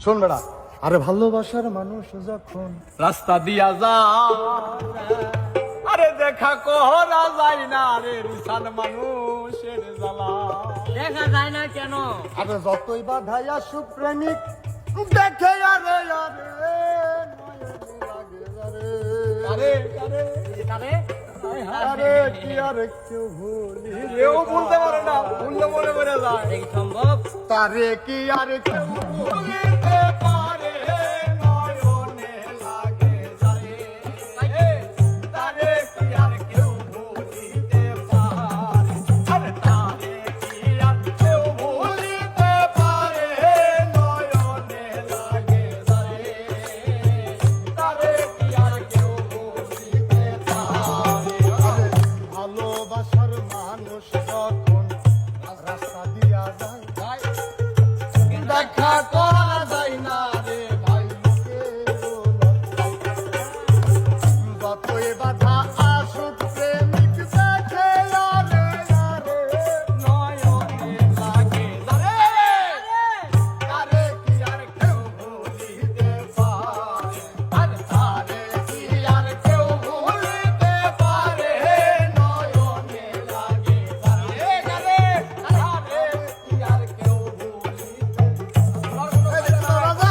শোন বেড়া, আরে ভালোবাসার মানুষ যখন রাস্তা দিয়া যায়, আরে দেখা করা যায় না রে রিসান মানুষের জ্বালা। দেখা যায় না কেন? আরে যতই বাধাই আসুক প্রেমিক দেখে আরে আরে আরে আরে আরে আরে কি আরে কেউ ভুলি কেউ বলতে পারে না, বললে মনে পড়ে যায়। এই সম্ভব? তারে কি আরে কেউ ভুলিতে পারে নয়নে লাগে যায়, তারে কি আর কেউ ভুলিতে পারে, আরে তারে কি আর কেউ ভুলিতে পারে নয়নে লাগে যায়, তারে কি আর কেউ ভুলিতে পারে। আরে ভালোবাসার মানুষ যখন রাস্তা দিয়া যায় দেখা করা যায় না রে ভাই, যতই বাধা আসুক প্রেমিক দেখে আরে আরে নয়নে লাগে যায়, তারে কি আর কেউ ভুলিতে পারে, আরে তারে কি আর কেউ ভুলিতে পারে নয়নে লাগে যায়, তারে কি আর কেউ ভুলিতে রাজা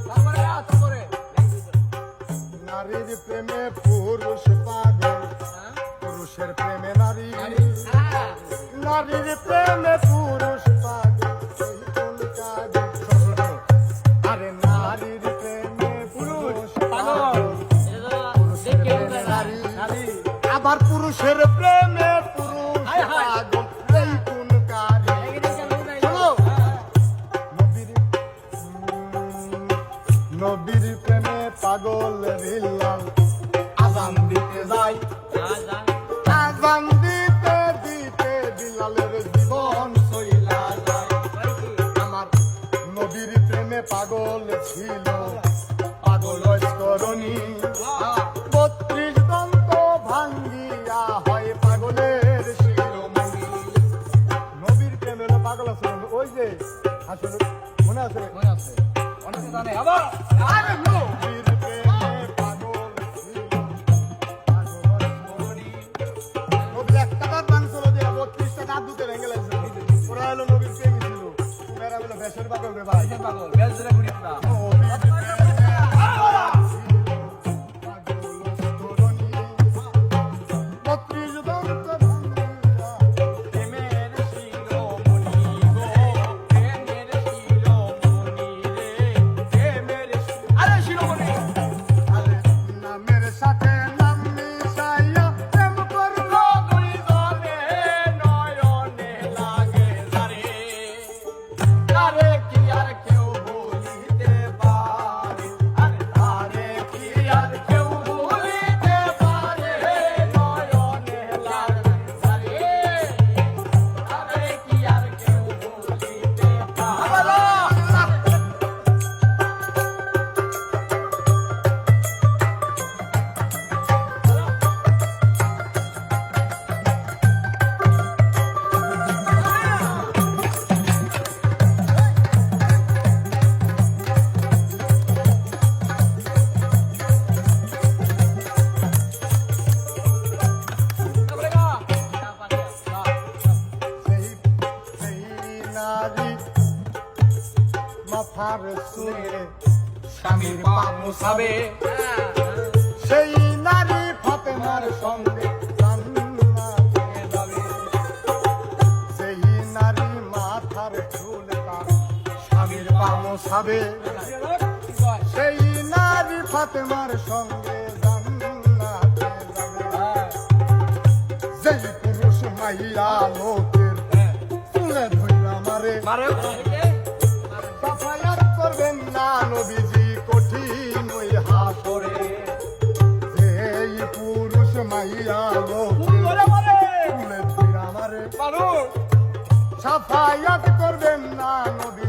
তারপরে আত করে নারীর প্রেমে পুরুষ পাগল, পুরুষের প্রেমে নারী, নারীর প্রেমে পুরুষ পাগল, এই কোন কাজে সহজ? আরে নারীর প্রেমে পুরুষ পাগল, পুরুষের প্রেমে নারী, আবার পুরুষের প্রেমে পুরুষ পাগল, এই কোন কাজে? শোনো, নবীর প্রেমে পাগল বিল্লাল আজান দিতে যায়, আজান দিতে দিতে বিল্লালের জীবন সইলা যায়। আমার নবীর প্রেমে পাগল ছিল পাগল করণী, 32 দন্ত ভাঙ্গিয়া হয় পাগলের শিরোমণি। নবীর প্রেমে পাগল আছে, ওই যে আসলে মনে আছে মনে আছে, অনেকে জানে আবার। আরে নবীর প্রেমে পাগল ছিল পাগল করণী। নবীর একটা দাঁত ভাঙছিল দিয়ে 32টা দাঁত দুটো ভেঙে লাগছে। ওরা হলো নবীর প্রেমী ছিল, ওরা হলো বেশের পাগল রে ভাই। কিসের পাগল? বেশ জোরে ঘুরি আমরা। নবীর প্রেমে পাগল করণী, 32 দন্ত ভাঙ্গিয়া প্রেমের শিরোমণি গো, প্রেমের শিরোমণি রে, প্রেমের আরে শিরোমণি। আরে নামের সাথে নাম মিশাইয়া প্রেম করলো দুই জনে নয়নে লাগে যারে, তারে কি আর কেউ ভুলিতে পারে, আরে তারে কি আর কেউ ভুলিতে পারে নয়নে লাগে যারে, তারে কি আর কেউ ভুলিতে পারে। সেই সেই নারী মাথার চুলে স্বামীর পা মুছাবে, সেই নারী ফাতেমার সঙ্গে জান্নাতে যাবে। সেই নারী মাথার চুল তার স্বামীর পা মোছাবে, সেই নারী ফাতেমার সঙ্গে জান্নাতে যাবে। যেই পুরুষ মাইয়া লোকের চুলে মারে সাফায়াত করবেন না নবীজি কঠিন ওই হাসরে যেই পুরুষ মাইয়া লোকে মারে তুলে ফিরা মারে মানুষ সাফায়াত করবেন না নবী